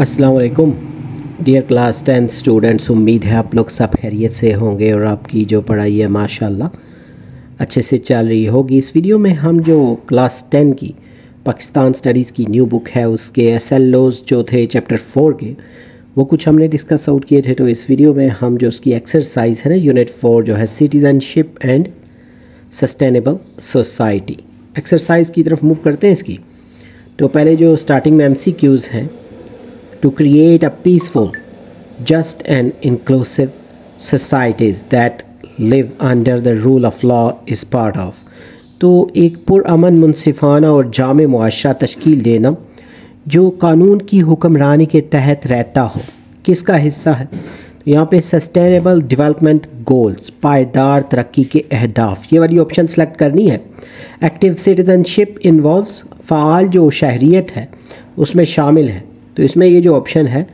अस्सलाम वालेकुम dear class 10 students. उम्मीद है आप लोग सब खैरियत से होंगे और आपकी जो पढ़ाई है माशाल्लाह अच्छे से चल रही होगी। इस वीडियो में हम जो क्लास 10 की पाकिस्तान स्टडीज़ की न्यू बुक है उसके SLOs जो थे चैप्टर 4 के वो कुछ हमने डिस्कस आउट किए थे। तो इस वीडियो में हम जो उसकी एक्सरसाइज है ना यूनिट 4 जो है citizenship and sustainable society exercise की तरफ मूव करते हैं इसकी। तो पहले जो स्टार्टिंग में MCQs हैं, to create a peaceful, just and inclusive societies that live under the rule of law is part of। तो एक पुरअमन, मुनसिफाना और जामे मुआशरा तश्कील देना जो कानून की हुक्मरानी के तहत रहता हो, किसका हिस्सा है? तो यहाँ पे सस्टेनेबल डेवलपमेंट गोल्स, पायदार तरक्की के अहदाफ, ये वाली ऑप्शन सेलेक्ट करनी है। एक्टिव सिटीजनशिप इन्वॉल्व्स, फ़ाल जो शहरियत है उसमें शामिल है। तो इसमें ये जो ऑप्शन है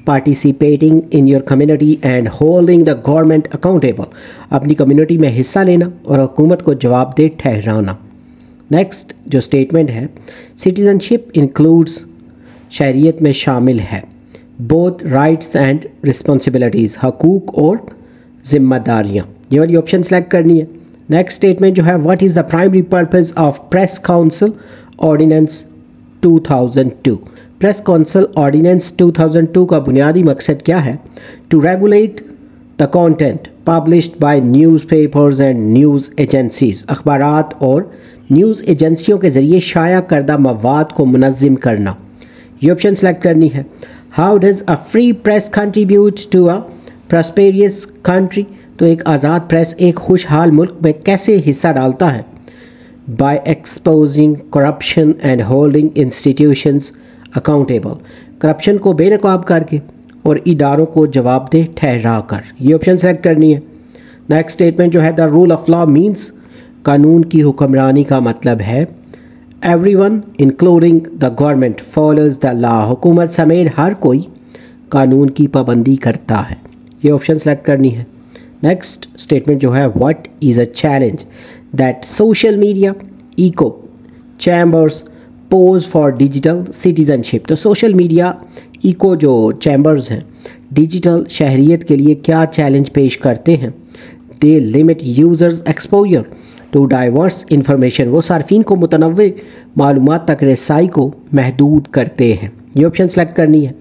participating in your community and holding the government accountable, अपनी कम्युनिटी में हिस्सा लेना और हुकूमत को जवाबदेह ठहराना। नेक्स्ट जो स्टेटमेंट है, सिटीजनशिप इंक्लूड्स, शहरियत में शामिल है, बोथ राइट्स एंड रिस्पॉन्सिबिलिटीज़, हकूक और जिम्मेदारियाँ, ये वाली ऑप्शन सेलेक्ट करनी है। नेक्स्ट स्टेटमेंट जो है, what is the primary purpose of press council ordinance 2002। Press council ordinance 2002 का बुनियादी मकसद क्या है? To regulate the content published by newspapers and news agencies, अखबारात और न्यूज़ एजेंसियों के ज़रिए शाया करदा मवाद को मुनज़्ज़म करना, ये ऑप्शन सेलेक्ट करनी है। How does a free press contribute to a prosperous country, तो एक आज़ाद प्रेस एक खुशहाल मुल्क में कैसे हिस्सा डालता है? By exposing corruption and holding institutions accountable, corruption को बेनकाब करके और इदारों को जवाबदेह ठहरा कर, ये ऑप्शन सेलेक्ट करनी है। नेक्स्ट स्टेटमेंट जो है, the rule of law means, कानून की हुक्मरानी का मतलब है everyone including the government follows the law, हुकूमत समेत हर कोई कानून की पाबंदी करता है, ये ऑप्शन सेलेक्ट करनी है। नेक्स्ट स्टेटमेंट जो है, what is a challenge that social media echo chambers pose for digital citizenship, तो सोशल मीडिया इको जो चैम्बर्स हैं डिजिटल शहरियत के लिए क्या चैलेंज पेश करते हैं? They limit users exposure to diverse information, वो सार्फिन को मुतनव्वे मालूमात तक रसाई को महदूद करते हैं, ये ऑप्शन सेलेक्ट करनी है।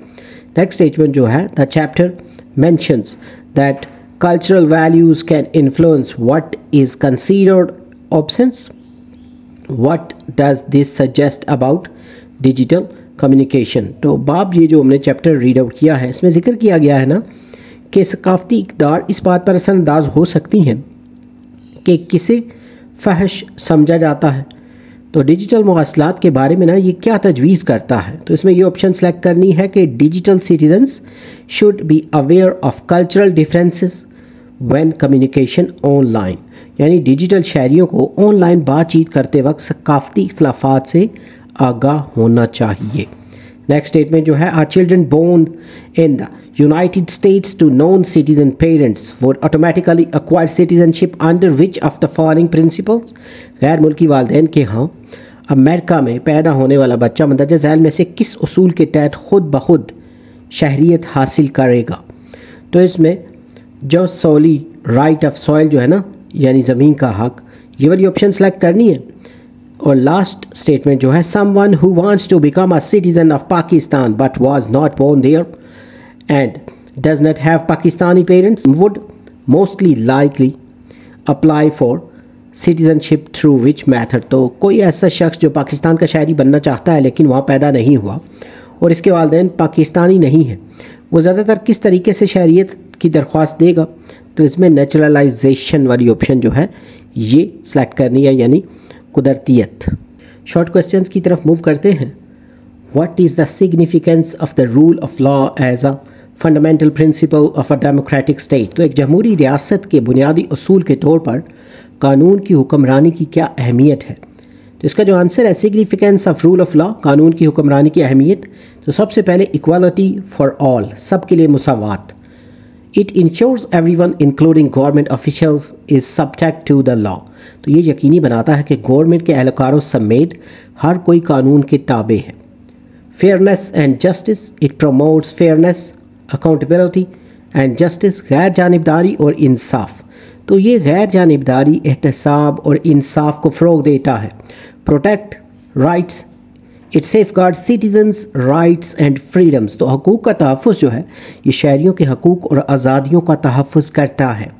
नेक्स्ट स्टेटमेंट जो है, the chapter mentions that cultural values can influence what is considered options, What does this suggest about digital communication? तो बाब ये जो हमने चैप्टर रीड आउट किया है इसमें जिक्र किया गया है ना कि सकाफती इक़दार इस बात पर असरअंदाज हो सकती हैं कि किसे फहश समझा जाता है। तो डिजिटल मवासलात के बारे में ना ये क्या तजवीज़ करता है? तो इसमें ये ऑप्शन सेलेक्ट करनी है कि digital citizens should be aware of cultural differences when communication online, यानी डिजिटल शहरियों को ऑनलाइन बातचीत करते वक्त सकाफती इख्तलाफात से आगाह होना चाहिए। नेक्स्ट स्टेटमेंट जो है, are children born in the United States to non citizen parents would automatically acquire citizenship under which of the following principles, गैर मुल्की वालिदैन के यहाँ अमेरिका में पैदा होने वाला बच्चा मंदरजा झैल में से किस उसूल के तहत खुद ब खुद शहरियत हासिल करेगा? तो इसमें जो सोली राइट ऑफ सॉइल जो है ना यानी ज़मीन का हक, ये वाली ऑप्शन सेलेक्ट करनी है। और लास्ट स्टेटमेंट जो है, someone who wants to become a citizen of Pakistan but was not born there and does not have Pakistani parents would mostly likely apply for citizenship through which method, तो कोई ऐसा शख्स जो पाकिस्तान का शहरी बनना चाहता है लेकिन वहाँ पैदा नहीं हुआ और इसके वालिदैन पाकिस्तानी नहीं है, वो ज़्यादातर किस तरीके से शहरियत की दरख्वास्त देगा? तो इसमें नेचुरलाइजेशन वाली ऑप्शन जो है ये सिलेक्ट करनी है, यानी कुदरतियत। शॉर्ट क्वेश्चंस की तरफ मूव करते हैं। What is the significance of the rule of law as a fundamental principle of a democratic state, तो एक जमहूरी रियासत के बुनियादी उसूल के तौर पर कानून की हुक्मरानी की क्या अहमियत है? तो इसका जो आंसर है, significance of rule of law, कानून की हुक्मरानी की अहमियत, तो सबसे पहले इक्वालिटी फॉर ऑल, सब के लिए मुसावात। It ensures everyone including government officials is subject to the law, तो ये यकीनी बनाता है कि गवर्नमेंट के एहलकारों समेत हर कोई कानून के ताबे है। Fairness and justice, it promotes fairness, accountability and justice, गैर जानिबदारी और इंसाफ। तो ये गैर जानिबदारी, एहतसाब और इंसाफ को फ़रोग़ देता है। Protect rights, it safeguards citizens rights and freedoms, तो हकूक़ का तहफ़्फ़ुज़ जो है ये शहरियों के हकूक़ और आज़ादियों का तहफ़्फ़ुज़ करता है।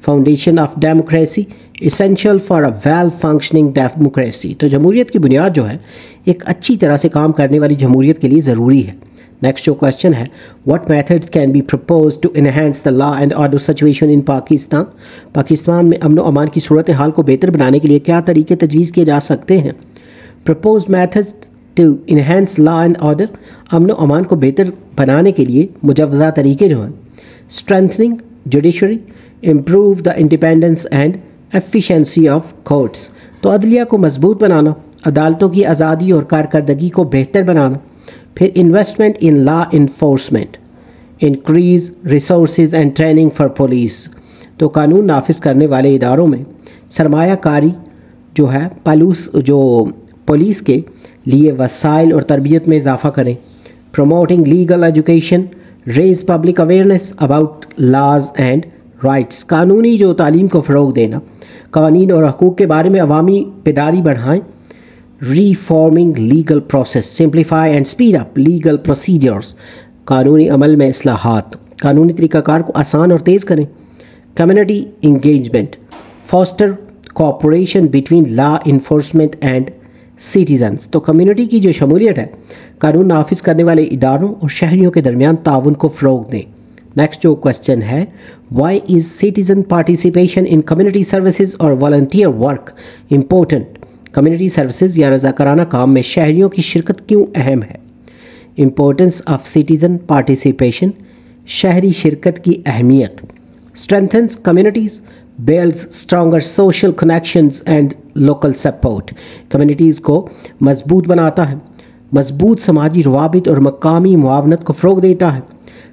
Foundation of democracy, essential for a well functioning democracy, तो जमहूरियत की बुनियाद जो है एक अच्छी तरह से काम करने वाली जमहूरियत के लिए ज़रूरी है। नेक्स्ट जो क्वेश्चन है, what methods can be propose to enhance the law and order situation in Pakistan, Pakistan में अमन व अमान की सूरत हाल को बेहतर बनाने के लिए क्या तरीके तजवीज़ किए जा सकते हैं। Propose methods to enhance law and order, अमन व अमान को बेहतर बनाने के लिए मुजव्वज़ा तरीके जो हैं, strengthening judiciary, improve the independence and efficiency of courts, तो अदलिया को मजबूत बनाना, अदालतों की आज़ादी और कारकर्दगी को बेहतर बनाना। फिर investment in law enforcement, increase resources and training for police, तो कानून नाफिज करने वाले इदारों में सरमायाकारी जो है पुलिस के लिए वसाइल और तरबियत में इजाफा करें। Promoting legal education, raise public awareness about laws and rights, कानूनी जो तालीम को फ़रोग़ देना, कानून और हकूक़ के बारे में अवामी बेदारी बढ़ाएं। Reforming legal process, simplify and speed up legal procedures, कानूनी अमल में इस्लाहात, कानूनी तरीक़ाकार को आसान और तेज़ करें। Community engagement, foster cooperation between law enforcement and citizens, तो कम्युनिटी की जो शमूलियत है कानून नाफिज करने वाले इदारों और शहरियों के दरमियान ताउन को फ़रोग़ दें। नेक्स्ट जो क्वेश्चन है, why is citizen participation in community services और volunteer work important, community services या रज़ाकाराना काम में शहरियों की शिरकत क्यों अहम है। इम्पोर्टेंस ऑफ सिटीज़न पार्टिसिपेशन, शहरी शिरकत की अहमियत। Strengthens communities, builds stronger social connections and local support, communities को मजबूत बनाता है, मजबूत समाजी रवाबित और मकामी मुआवनत को फ़रोग़ देता है।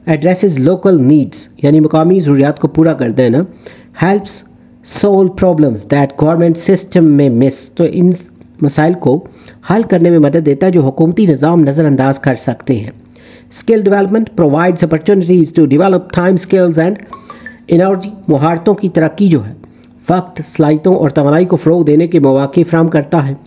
एड्रेसेस लोकल नीड्स, यानी मकामी ज़रूरियात को पूरा कर देना। Helps solve problems that government system में मिस, तो इन मसाइल को हल करने में मदद देता है जो हुकूमती निज़ाम नज़रअंदाज कर सकते हैं। Skill development provides opportunities to develop time skills and energy, महारतों की तरक्की जो है वक्त, सलाहियतों और तवानाई को फ़रोग़ देने के मौक़े फराहम करता है।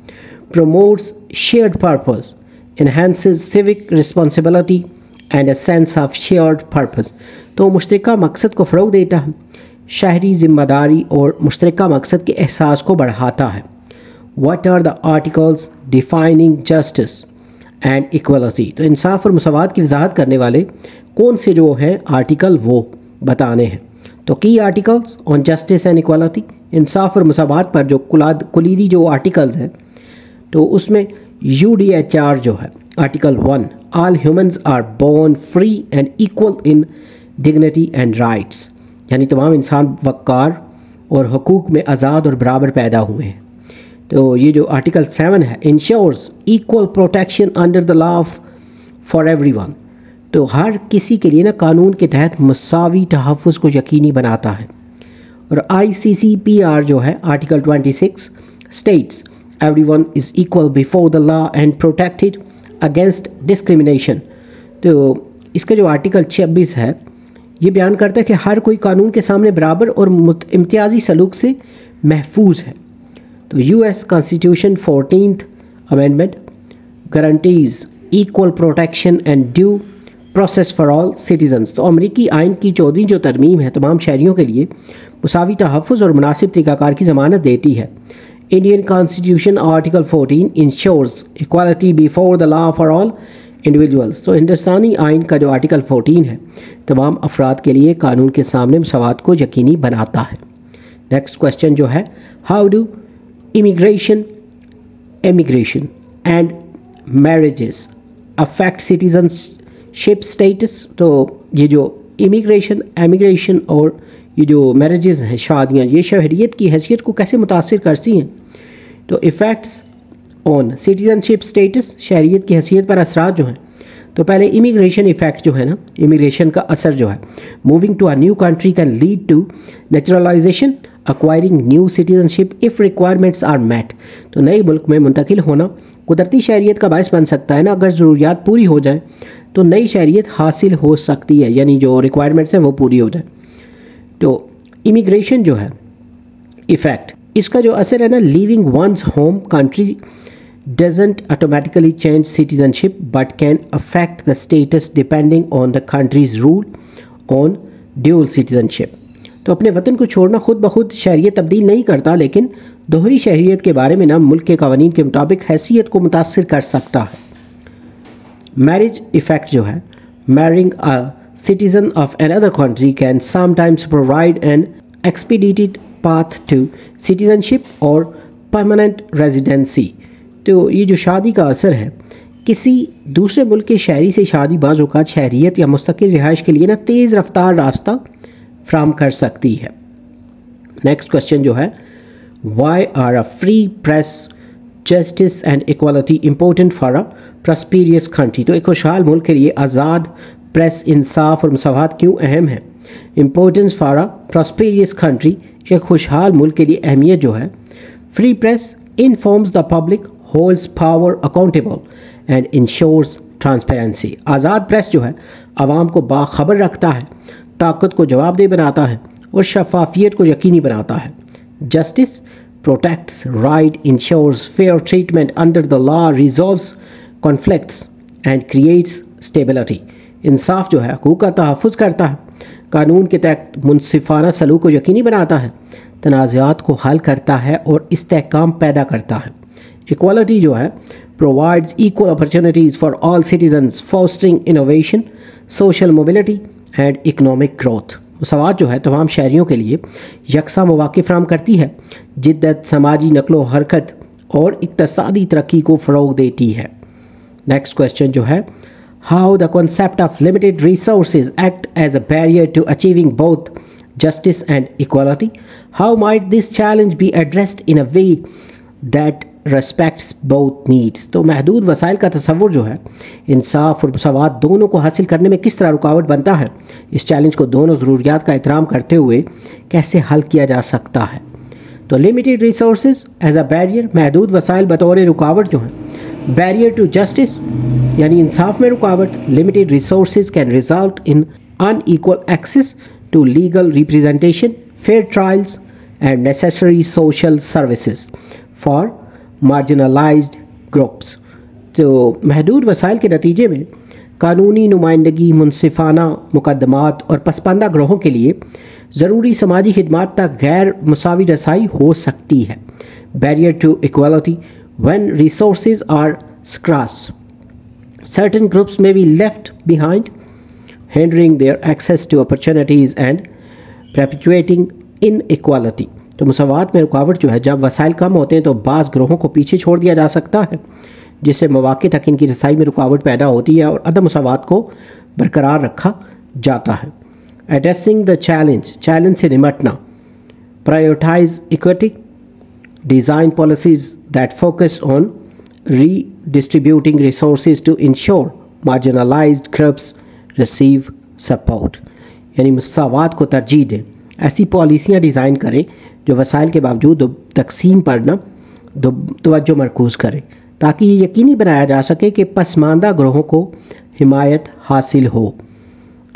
Promotes shared purpose, enhances civic responsibility and a sense of shared purpose, तो मुश्तरका मकसद को फ़रोग़ देता है, शहरी ज़िम्मेदारी और मुश्तरका मकसद के एहसास को बढ़ाता है। What are the articles defining justice and equality, तो इंसाफ और मुसावात की वजाहत करने वाले कौन से जो हैं आर्टिकल वो बताने हैं। तो key articles on justice and equality, इंसाफ और मुसावात पर जो कुलीदी जो आर्टिकल्स हैं, तो उसमें UDHR जो है article 1, all humans are born free and equal in dignity and rights, यानी तमाम इंसान वक़ार और हकूक़ में आज़ाद और बराबर पैदा हुए हैं। तो ये जो आर्टिकल 7 है, ensures equal protection under the law for everyone, तो हर किसी के लिए ना कानून के तहत मुसावी तहफ़्फ़ुज़ को यकीनी बनाता है। और ICCPR जो है article 26 states everyone is equal before the law and protected against discrimination, तो इसका जो आर्टिकल 26 है ये बयान करता है कि हर कोई कानून के सामने बराबर और इम्तियाजी सलूक से महफूज है। तो US constitution 14th amendment guarantees equal protection and due process for all citizens, तो अमरीकी आइन की 14वीं जो तरमीम है तमाम शहरियों के लिए मुसावी तहफ़्फ़ुज़ और मुनासिब तरीक़ाकार की ज़मानत देती है। Indian constitution article 14 ensures equality before the law for all individuals, तो हिंदुस्तानी आइन का जो आर्टिकल 14 है तमाम अफराद के लिए कानून के सामने मसावात को यकीनी बनाता है। नेक्स्ट क्वेश्चन जो है, how do immigration and marriages affect citizenship status, तो ये जो एमिग्रेशन और ये जो मैरिजेस हैं, शादियाँ, ये शहरियत की हैसियत को कैसे मुतासिर करती हैं। तो इफ़ेक्ट्स ऑन सिटीजनशिप स्टेटस, शहरियत की हैसियत पर असरात जो हैं, तो पहले इमिग्रेशन इफ़ेक्ट जो है ना, इमिग्रेशन का असर जो है, moving to a new country can lead to naturalisation, acquiring new citizenship if requirements are met, تو نئے ملک میں منتقل ہونا قدرتی شہریت کا باعث بن سکتا ہے نا. اگر ضروریات پوری ہو جائیں تو نئی شہریت حاصل ہو سکتی ہے, یعنی جو ریکوائرمنٹس ہیں وہ پوری ہو جائیں. تو امیگریشن جو ہے ایفیکٹ, اس کا جو اثر ہے نا, living one's home country doesn't automatically change citizenship but can affect the status depending on the country's rule on dual citizenship. تو اپنے وطن کو چھوڑنا خود بخود شہریت تبدیل نہیں کرتا, لیکن دوہری شہریت کے بارے میں نا ملک کے قوانین کے مطابق حیثیت کو متاثر کر سکتا ہے. میرج ایفیکٹ جو ہے, marrying a citizen of another country can sometimes provide an expedited path to citizenship or permanent residency. تو یہ جو شادی کا اثر ہے, کسی دوسرے ملک کے شہری سے شادی بعض اوقات شہریت یا مستقل رہائش کے لیے نا تیز رفتار راستہ فراہم کر سکتی ہے. نیکسٹ کوشچن جو ہے, why are a free press, justice and equality important for a prosperous country. تو ایک خوشحال ملک کے لیے آزاد پریس, انصاف اور مساوات کیوں اہم ہے؟ Importance for a prosperous country, ایک خوشحال ملک کے لیے اہمیت جو ہے, free press informs the public, holds power accountable and ensures transparency. Azad press جو ہے عوام کو باخبر رکھتا ہے, طاقت کو جواب دہ بناتا ہے اور شفافیت کو یقینی بناتا ہے. Justice protects right, ensures fair treatment under the law, resolves conflicts and creates stability. انصاف جو ہے حقوق کا تحفظ کرتا ہے, قانون کے تحت منصفانہ سلوک کو یقینی بناتا ہے, تنازعات کو حل کرتا ہے اور استحکام پیدا کرتا ہے. ایکوالٹی جو ہے provides equal opportunities for all citizens, fostering innovation, social mobility and economic growth. مساوات جو ہے تمام شہریوں کے لیے یکساں مواقع فراہم کرتی ہے, جدت, سماجی نقل و حرکت اور اقتصادی ترقی کو فروغ دیتی ہے. نیکسٹ کوشچن جو ہے, how the concept of limited resources act as a barrier to achieving both justice and equality. How might this challenge be addressed in a way that respects both needs. تو محدود وسائل کا تصور جو ہے انصاف اور مساوات دونوں کو حاصل کرنے میں کس طرح رکاوٹ بنتا ہے؟ اس چیلنج کو دونوں ضروریات کا احترام کرتے ہوئے کیسے حل کیا جا سکتا ہے؟ تو limited resources as a barrier, محدود وسائل بطور رکاوٹ جو ہیں. barrier to justice یعنی انصاف میں رکاوٹ. limited resources can result in unequal access to legal representation, fair trials and necessary social services for marginalized groups. تو محدود وسائل کے نتیجے میں قانونی نمائندگی, منصفانہ مقدمات اور پسماندہ گروہوں کے لیے ضروری سماجی خدمات تک غیر مساوی رسائی ہو سکتی ہے. Barrier to equality, when resources are scarce, certain groups may be left behind, hindering their access to opportunities and perpetuating inequality. تو مساوات میں رکاوٹ جو ہے جب وسائل کم ہوتے ہیں تو بعض گروہوں کو پیچھے چھوڑ دیا جا سکتا ہے, جس سے مواقع تک ان کی رسائی میں رکاوٹ پیدا ہوتی ہے اور عدم مساوات کو برقرار رکھا جاتا ہے. Addressing the challenge سے نمٹنا. Prioritize equity, design policies that focus on redistributing resources to ensure marginalized groups receive support. یعنی مساوات کو ترجیح دیں, ایسی پالیسیاں ڈیزائن کریں جو وسائل کے باوجود تقسیم پر نہ توجہ مرکوز کریں, تاکہ یہ یقینی بنایا جا سکے کہ پسماندہ گروہوں کو حمایت حاصل ہو.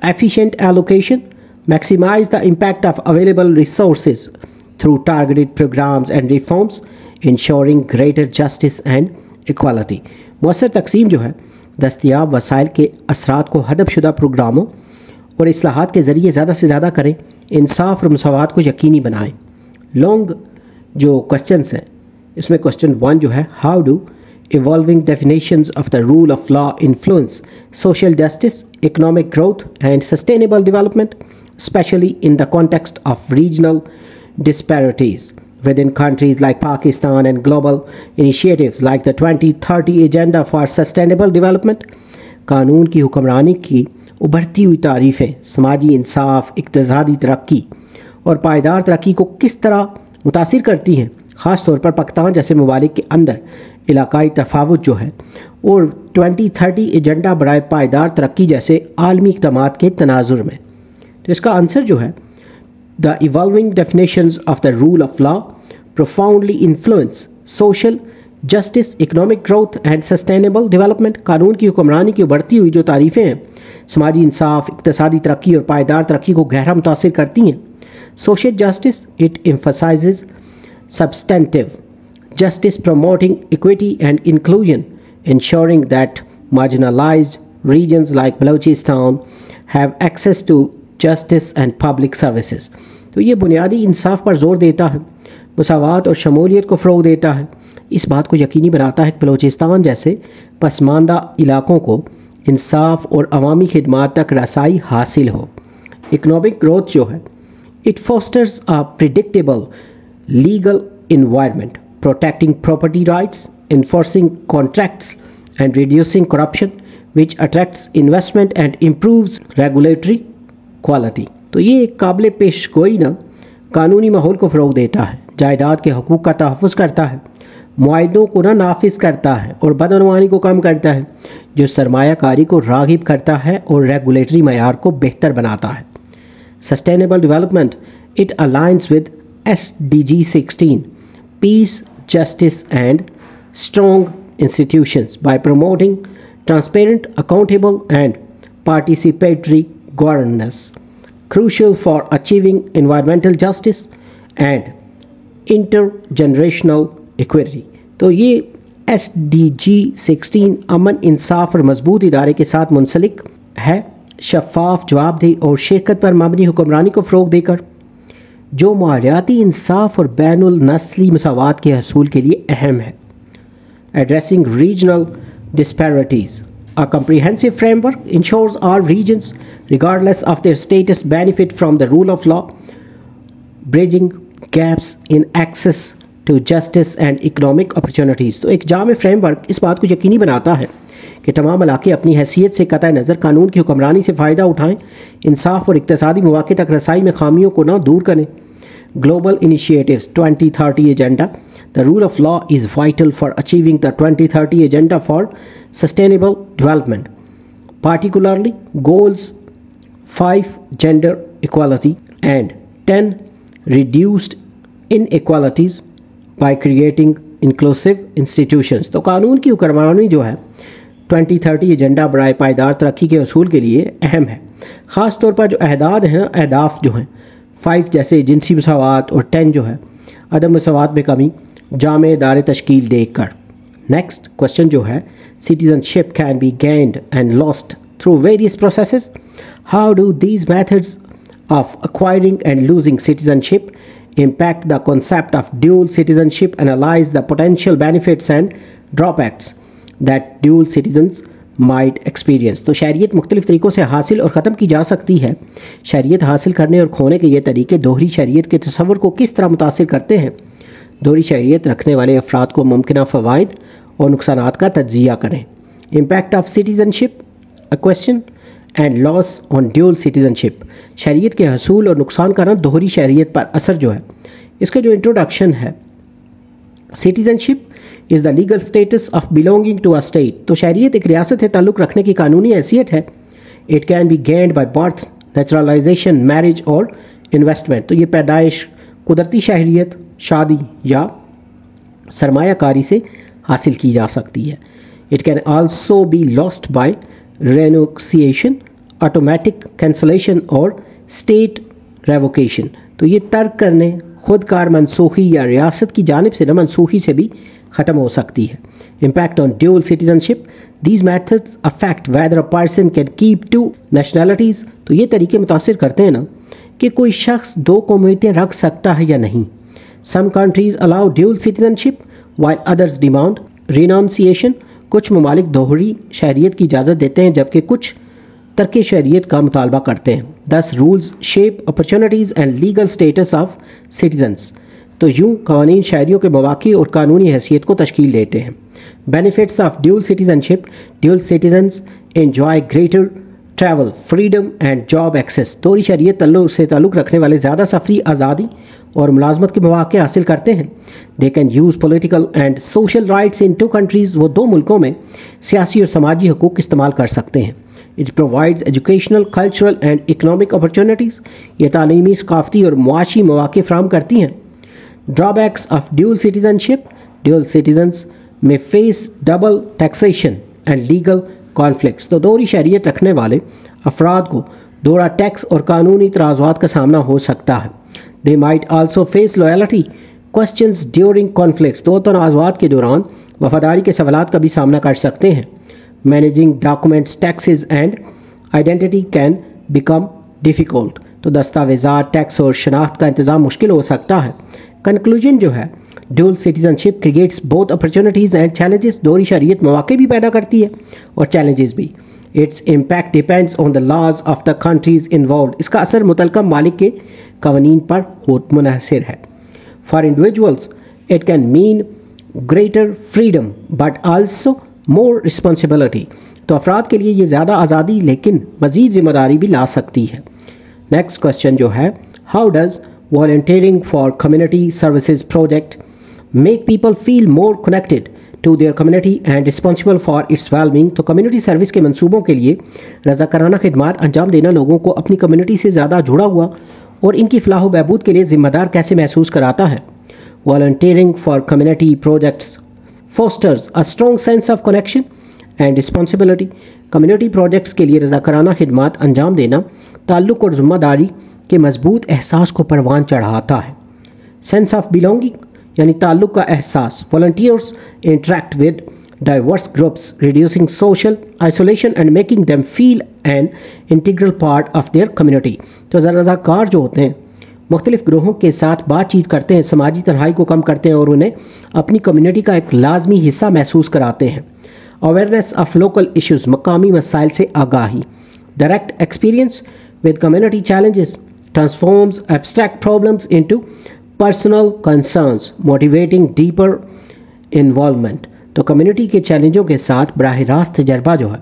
Efficient allocation, maximize the impact of available resources through targeted programs and reforms, ensuring greater justice and equality. مؤثر تقسیم جو ہے دستیاب وسائل کے اثرات کو ہدف شدہ پروگراموں اور اصلاحات کے ذریعے زیادہ سے زیادہ کریں, انصاف اور مساوات کو یقینی بنائیں. لانگ جو کوسچنس ہیں اس میں کوسچن 1 جو ہے, how do evolving definitions of the rule of law influence social justice, economic growth and sustainable development, especially in the context of regional disparities within countries like Pakistan and global initiatives like the 2030 Agenda for Sustainable Development. قانون کی حکمرانی کی ابھرتی ہوئی تعریفیں سماجی انصاف, اقتصادی ترقی اور پائیدار ترقی کو کس طرح متاثر کرتی ہیں, خاص طور پر پاکستان جیسے ممالک کے اندر علاقائی تفاوت جو ہے اور 2030 ایجنڈا برائے پائیدار ترقی جیسے عالمی اقدامات کے تناظر میں. تو اس کا آنسر جو ہے, the evolving definitions of the rule of law profoundly influence social justice, economic growth and sustainable development. कानून की हुक्मरानी की बढ़ती हुई जो तारीफ़ें हैं समाजी इंसाफ, इक़्तिसादी तरक्की और पायदार तरक्की को गहरा मुतासिर करती हैं. Social justice, it emphasizes substantive justice, promoting equity and inclusion, ensuring that marginalized regions like Balochistan have access to justice and public services. تو یہ بنیادی انصاف پر زور دیتا ہے, مساوات اور شمولیت کو فروغ دیتا ہے. اس بات کو یقینی بناتا ہے کہ بلوچستان جیسے پسماندہ علاقوں کو انصاف اور عوامی خدمات تک رسائی حاصل ہو. اکنامک گروتھ جو ہے, it fosters a predictable legal environment, protecting property rights, enforcing contracts and reducing corruption, which attracts investment and improves regulatory quality. تو یہ ایک قابل پیش گوئی نا قانونی ماحول کو فروغ دیتا ہے, جائیداد کے حقوق کا تحفظ کرتا ہے, معاہدوں کو نافذ کرتا ہے اور بدعنوانی کو کم کرتا ہے, جو سرمایہ کاری کو راغب کرتا ہے اور ریگولیٹری معیار کو بہتر بناتا ہے. Sustainable development, it aligns with SDG 16, peace, justice and strong institutions by promoting transparent, accountable and participatory governance, crucial for achieving environmental justice and intergenerational equity. تو یہ SDG 16 امن, انصاف اور مضبوط ادارے کے ساتھ منسلک ہے, شفاف, جواب دہی اور شرکت پر مبنی حکمرانی کو فروغ دے کر, جو ماحولیاتی انصاف اور بین النسلی مساوات کے حصول کے لیے اہم ہے. Addressing regional disparities, a comprehensive framework ensures all regions, regardless of their status, benefit from the rule of law, bridging gaps in access to justice and economic opportunities. تو ایک جامع فریم ورک اس بات کو یقینی بناتا ہے کہ تمام علاقے اپنی حیثیت سے قطع نظر قانون کی حکمرانی سے فائدہ اٹھائیں, انصاف اور اقتصادی مواقع تک رسائی میں خامیوں کو نہ دور کریں. Global Initiatives 2030 Agenda. The rule of law is vital for achieving the 2030 Agenda for Sustainable Development, particularly Goals 5 Gender Equality and 10 Reduced Inequalities by creating inclusive institutions. تو قانون کی حکمرانی جو ہے 2030 ایجنڈا برائے پائیدار ترقی کے حصول کے لیے اہم ہے, خاص طور پر جو اہداف جو ہیں 5 جیسے جنسی مساوات اور 10 جو ہے عدم مساوات میں کمی, جامع ادارے تشکیل دے کر. نیکسٹ کوشچن جو ہے, citizenship can be gained and lost through various processes. How do these methods of acquiring and losing citizenship impact the concept of dual citizenship? Analyze the potential benefits and drawbacks that dual citizens might experience. تو شہریت مختلف طریقوں سے حاصل اور ختم کی جا سکتی ہے. شہریت حاصل کرنے اور کھونے کے یہ طریقے دوہری شہریت کے تصور کو کس طرح متاثر کرتے ہیں؟ دوہری شہریت رکھنے والے افراد کو ممکنہ فوائد اور نقصانات کا تجزیہ کریں. Impact of citizenship, acquisition and loss on dual citizenship. شہریت کے حصول اور نقصان کا دوہری شہریت پر اثر جو ہے, اس کا جو انٹروڈکشن ہے, citizenship is the legal status of belonging to a state. تو شہریت ایک ریاست سے تعلق رکھنے کی قانونی حیثیت ہے. It can be gained by birth, naturalization, marriage اور investment. تو یہ پیدائش, قدرتی شہریت, شادی یا سرمایہ کاری سے حاصل کی جا سکتی ہے. It can also be lost by renunciation, automatic cancellation اور state revocation. تو یہ ترک کرنے, خود کار منسوخی یا ریاست کی جانب سے منسوخی سے بھی ختم ہو سکتی ہے. Impact on dual citizenship. These methods affect whether a person can keep 2 nationalities. تو یہ طریقے متاثر کرتے ہیں نا کہ کوئی شخص 2 قومیتیں رکھ سکتا ہے یا نہیں. Some countries allow dual citizenship while others demand renunciation. کچھ ممالک دوہری شہریت کی اجازت دیتے ہیں جبکہ کچھ ترک شہریت کا مطالبہ کرتے ہیں. Thus rules shape opportunities and legal status of citizens. تو یوں قوانین شہریوں کے مواقع اور قانونی حیثیت کو تشکیل دیتے ہیں. Benefits of dual citizenship. Dual citizens enjoy greater travel, freedom and job access. دوہری شہریت سے تعلق رکھنے والے زیادہ سفری آزادی اور ملازمت کے مواقع حاصل کرتے ہیں. They can use political and social rights in 2 countries. وہ 2 ملکوں میں سیاسی اور سماجی حقوق استعمال کر سکتے ہیں. It provides educational, cultural and economic opportunities. یہ تعلیمی, ثقافتی اور معاشی مواقع فراہم کرتی ہیں. Drawbacks of dual citizenship. Dual citizens may face double taxation and legal conflicts. तो दोहरी शहरियत रखने वाले अफराद को दोहरा टैक्स और कानूनी तराजुआत का सामना हो सकता है. They might also face loyalty questions during conflicts. तो तनाज़ुआत के दौरान वफादारी के सवालात का भी सामना कर सकते हैं. Managing documents, taxes and identity can become difficult. तो दस्तावेज़ात, टैक्स और शनाख्त का इंतज़ाम मुश्किल हो सकता है. कंक्लूजन जो है, dual citizenship creates both opportunities and challenges. दोहरी शहरियत मौके भी पैदा करती है और चैलेंजेस भी. Its impact depends on the laws of the countries involve. इसका असर मुतलका मालिक के कवानीन पर मुनहसर है. For individuals it can mean greater freedom but also more responsibility. तो अफराद के लिए ये ज़्यादा आज़ादी लेकिन मज़ीद ज़िम्मेदारी भी ला सकती है. नेक्स्ट क्वेश्चन जो है, how does volunteering for community services project make people feel more connected to their community and responsible for its well-being. तो कम्युनिटी सर्विस के मंसूबों के लिए रज़ाकाराना खिदमात अंजाम देना लोगों को अपनी कम्युनिटी से ज़्यादा जुड़ा हुआ और इनकी फलाह बहबूद के लिए ज़िम्मेदार कैसे महसूस कराता है. Volunteering for community projects fosters a strong sense of connection and responsibility. Community projects के लिए रज़ाकाराना खिदमात अंजाम देना ताल्लुक़ और ज़िम्मेदारी के मजबूत एहसास को परवान चढ़ाता है. सेंस ऑफ बिलोंगिंग यानी ताल्लुक़ का एहसास. Volunteers interact with diverse groups reducing social isolation and making them feel an integral part of their community. तो रज़ाकार जो होते हैं मुख्तलिफ ग्रोहों के साथ बातचीत करते हैं, समाजी तन्हाई को कम करते हैं और उन्हें अपनी कम्युनिटी का एक लाजमी हिस्सा महसूस कराते हैं. अवेयरनेस ऑफ लोकल इश्यूज़ मकामी मसाइल से आगाही. Direct experience with community challenges transforms abstract problems into personal concerns, motivating deeper involvement. तो कम्युनिटी के चैलेंजों के साथ बराह रास्त तजर्बा जो है,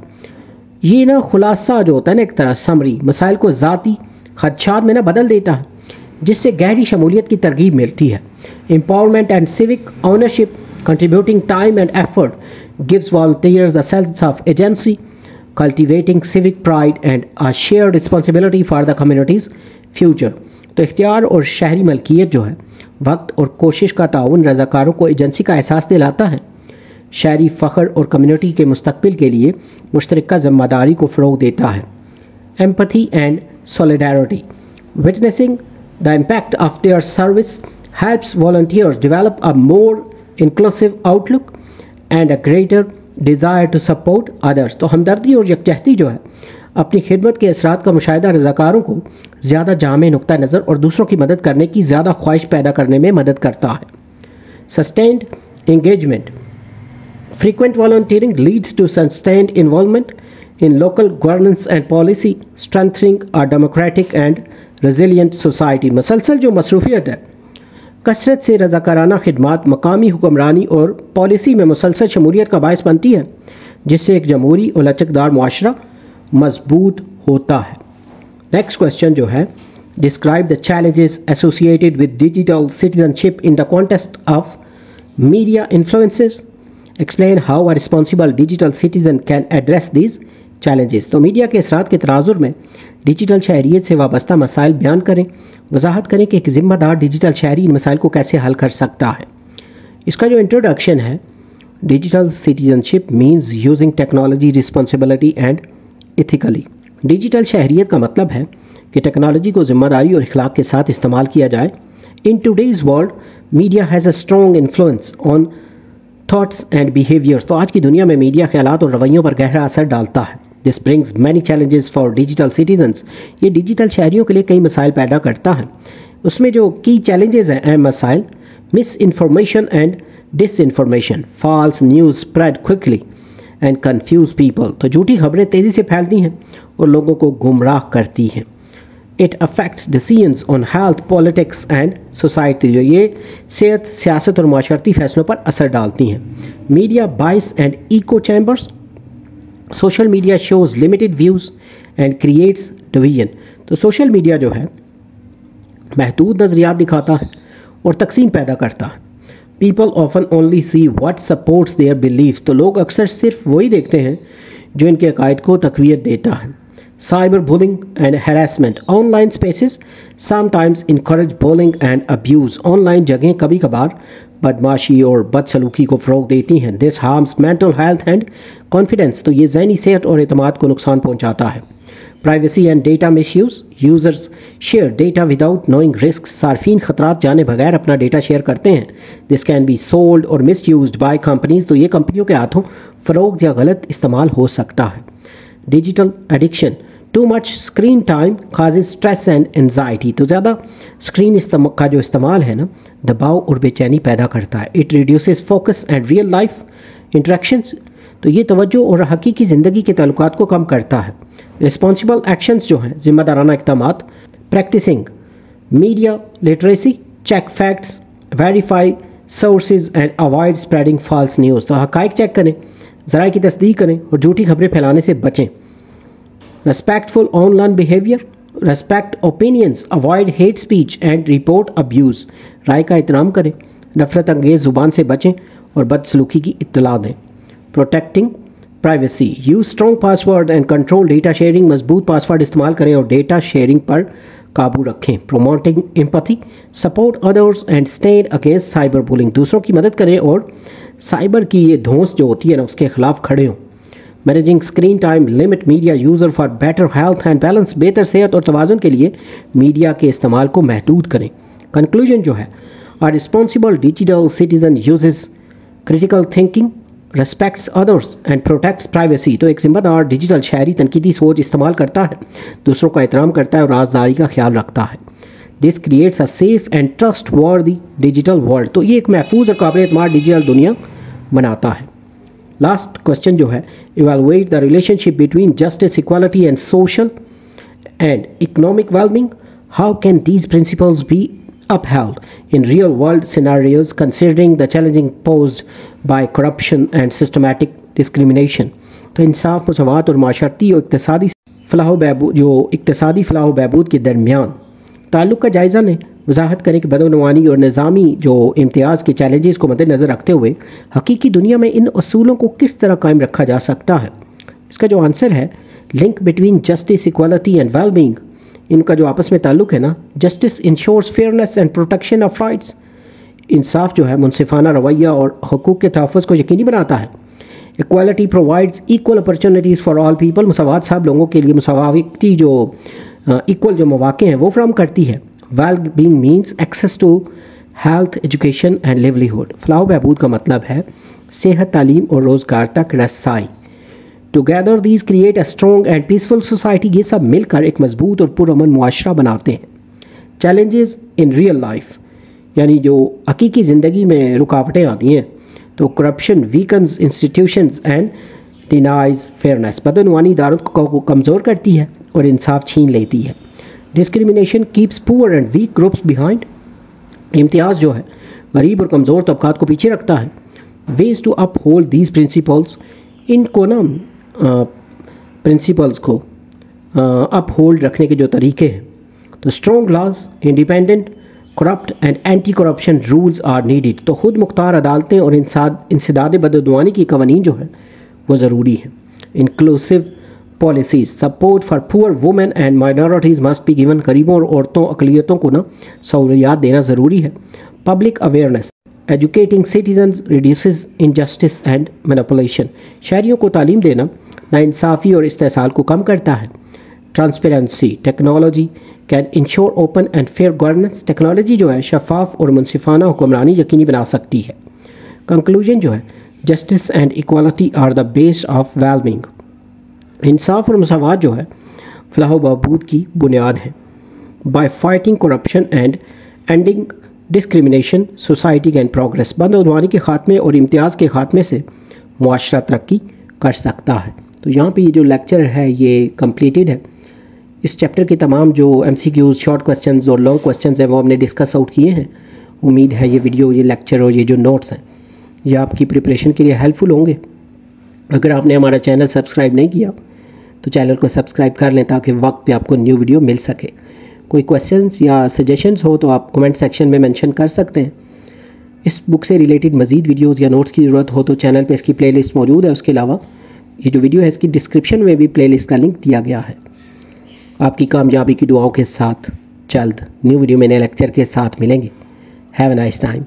ये ना खुलासा जो होता है ना, एक तरह समरी मसाइल को ज़ाती खदशात में ना बदल देता है, जिससे गहरी शमूलियत की तरगीब मिलती है. Empowerment and civic ownership contributing time and effort gives volunteers a sense of agency, cultivating civic pride and a shared responsibility for the community's future. तो इख्तियार और शहरी मलकियत जो है, वक्त और कोशिश का ताउन रज़ाकारों को एजेंसी का एहसास दिलाता है. शहरी फ़ख्र और कम्युनिटी के मुस्तकबिल के लिए मुश्तरका ज़िम्मेदारी को फ़रोग़ देता है. Empathy and solidarity. Witnessing the impact of their service helps volunteers develop a more inclusive outlook and a greater desire to support others. तो हमदर्दी और यकजहती जो है अपनी खिदमत के असरात का मुशाहिदा रज़ाकारों को ज़्यादा जामे नुक्ता नज़र और दूसरों की मदद करने की ज़्यादा ख्वाहिश पैदा करने में मदद करता है. Sustained engagement. Frequent volunteering leads to sustained involvement in local governance and policy, strengthening a democratic and resilient society. मसलसल जो मसरूफियत है, कसरत से रज़ाकाराना खिदमात मकामी हुक्मरानी और पॉलिसी में मुसलसल शमूलियत का बायस बनती है, जिससे एक जमहूरी और लचकदार मुआशरा मजबूत होता है. नेक्स्ट क्वेश्चन जो है, describe the challenges associated with digital citizenship in the context of media influences. Explain how a responsible digital citizen can address these challenges. तो मीडिया के असरात के तनाजुर में डिजिटल शहरियत से वाबस्ता मसाइल बयान करें. वजाहत करें कि एक ज़िम्मेदार डिजिटल शहरी इन मसाइल को कैसे हल कर सकता है. इसका जो इंट्रोडक्शन है, digital citizenship means using technology responsibility and ethically. Digital शहरियत का मतलब है कि टेक्नोलॉजी को ज़िम्मेदारी और इखलाक के साथ इस्तेमाल किया जाए. इन today's world media has a strong influence on thoughts and behaviours. तो आज की दुनिया में मीडिया ख्यालात और रवैयों पर गहरा असर डालता है. This brings many challenges for digital citizens. ये डिजिटल शहरियों के लिए कई मसाइल पैदा करता है. उसमें जो की चैलेंजेस हैं, अहम मसाइल: misinformation and disinformation. False news spread quickly and confuse people. तो झूठी खबरें तेज़ी से फैलती हैं और लोगों को गुमराह करती हैं. It affects decisions on health, politics and society. जो ये सेहत, सियासत और माशरती फैसलों पर असर डालती हैं. Media bias and echo chambers. Social media shows limited views and creates division. तो सोशल मीडिया जो है महदूद नज़रियात दिखाता है और तकसीम पैदा करता है. People often only see what supports their believes. तो लोग अक्सर सिर्फ वही देखते हैं जो इनके अकायद को तक़वियत देता है. Cyberbullying and harassment. Online spaces sometimes encourage bullying and abuse. Online जगहें कभी कभार बदमाशी और बदसलूकी को फ़रोग़ देती हैं. This harms mental health and confidence. तो ये ज़हनी सेहत और एतमाद को नुकसान पहुंचाता है. Privacy and data misuse. Users share data without knowing risks. सार्फिन ख़तरात जाने बगैर अपना डेटा शेयर करते हैं. This can be sold or misused by companies. तो ये कंपनियों के हाथों फ़रोग़ या गलत इस्तेमाल हो सकता है. Digital addiction. Too much screen time causes stress and anxiety. तो ज़्यादा स्क्रीन का जो इस्तेमाल है ना, दबाव और बेचैनी पैदा करता है. It reduces focus and real life interactions. तो ये तवज्जो और हकीकी ज़िंदगी के ताल्लुकात को कम करता है. Responsible actions जो हैं, ज़िम्मेदाराना इक़दामात. Practicing media literacy, check facts, verify sources and avoid spreading false news. तो हक़ाइक़ चेक करें, ज़राए की तस्दीक करें और झूठी खबरें फैलाने से बचें. Respectful online behavior. Respect opinions. Avoid hate speech and report abuse. राय का एहतराम करें, नफरत अंगेज़ ज़ुबान से बचें और बदसलूकी की इत्तला दें. Protecting privacy. Use strong password and control data sharing. मजबूत पासवर्ड इस्तेमाल करें और डेटा शेयरिंग पर काबू रखें. Promoting empathy. Support others and stand against cyberbullying. दूसरों की मदद करें और साइबर की ये धौंस जो होती है ना, उसके खिलाफ खड़े हों. Managing screen time. Limit media user for better health and balance. बेहतर सेहत और तवाज़ुन के लिए मीडिया के इस्तेमाल को महदूद करें. Conclusion जो है, a responsible digital citizen uses critical thinking, respects others and protects privacy. तो एक ज़िम्मेदार डिजिटल शहरी तनकीदी सोच इस्तेमाल करता है, दूसरों का एहतराम करता है और राज़दारी का ख्याल रखता है. This creates a safe and trustworthy digital world. तो ये एक महफूज और काबिल एतमाद डिजिटल दुनिया बनाता है. लास्ट क्वेश्चन जो है, evaluate the relationship between justice, equality and social and economic well-being. How can these principles be upheld in real world scenarios considering the challenging posed by corruption and systematic discrimination. तो इंसाफ, मसवात और माशरती और इक़्तिसादी फ़लाह व बहबूद के दरमियान ताल्लुक़ का जायज़ा लें. वजाहत करें कि बदनवानी और निज़ामी जो इम्तियाज़ के चैलेंजेस को मद्देनज़र रखते हुए हकीकी दुनिया में इन असूलों को किस तरह कायम रखा जा सकता है. इसका जो आंसर है, link between justice, equality and well being. इनका जो आपस में ताल्लुक़ है ना, justice ensures fairness and protection of rights. इंसाफ जो है मुनसिफाना रवैया और हकूक़ के तहफ़्फ़ुज़ को यकीनी बनाता है. Equality provides equal opportunities for all people. मसावात सब लोगों के लिए मसावाती जो इक्वल जो मौक़े हैं वो फराहम करती है. Well being means access to health, education and livelihood. फलाह बहबूद का मतलब है सेहत, तालीम और रोज़गार तक रसाई. Together these create a strong and peaceful society. ये सब मिलकर एक मजबूत और पुरअमन मुआशरा बनाते हैं. चैलेंजेस इन रियल लाइफ, यानी जो हकीकी ज़िंदगी में रुकावटें आती हैं, तो corruption weakens institutions and denies fairness. बदनवानी इदारों को कमज़ोर करती है और इंसाफ छीन लेती है. Discrimination keeps poor and weak groups behind. इम्तियाज़ जो है गरीब और कमज़ोर तबकात को पीछे रखता है. Ways to uphold these principles. इनको ना प्रिंसिपल्स को अप होल्ड रखने के जो तरीके हैं, तो strong laws, independent, corrupt and anti corruption rules are needed. तो खुद मुख्तार अदालतें और इंसदाद बददुआनी की कवानीन जो है वो ज़रूरी है. Inclusive policies. Support for poor women and minorities must be given. गरीबों और औरतों, अक़लियतों को ना सहूलियात देना ज़रूरी है. Public awareness. Educating citizens reduces injustice and manipulation. शहरियों को तालीम देना नाइंसाफ़ी और इस्तेहसाल को कम करता है. Transparency. Technology can ensure open and fair governance. Technology जो है शफाफ और मुनसिफाना हुक्मरानी यकीनी बना सकती है. कंक्लूजन जो है, justice and equality are the base of well being. इंसाफ और मसावात जो है फलाह व बहबूद की बुनियाद है. By fighting corruption and ending discrimination society can progress. बदनवानी के खात्मे और इम्तियाज़ के खात्मे से मुआशरा तरक्की कर सकता है. तो यहाँ पे ये जो लेक्चर है ये कंप्लीटेड है. इस चैप्टर के तमाम जो MCQs, शॉर्ट क्वेश्चंस और लॉन्ग क्वेश्चंस हैं वो हमने डिस्कस आउट किए हैं. उम्मीद है ये वीडियो, ये लेक्चर और ये जो नोट्स हैं ये आपकी प्रिपरेशन के लिए हेल्पफुल होंगे. अगर आपने हमारा चैनल सब्सक्राइब नहीं किया तो चैनल को सब्सक्राइब कर लें ताकि वक्त पे आपको न्यू वीडियो मिल सके. कोई क्वेश्चंस या सजेशंस हो तो आप कमेंट सेक्शन में मेंशन कर सकते हैं. इस बुक से रिलेटेड मज़ीद वीडियोस या नोट्स की ज़रूरत हो तो चैनल पे इसकी प्लेलिस्ट मौजूद है. उसके अलावा ये जो वीडियो है इसकी डिस्क्रिप्शन में भी प्लेलिस्ट का लिंक दिया गया है. آپ کی کامیابی کی دعاؤں کے ساتھ جلد نیو ویڈیو میں نئے لیکچر کے ساتھ ملیں گے. Have a nice time.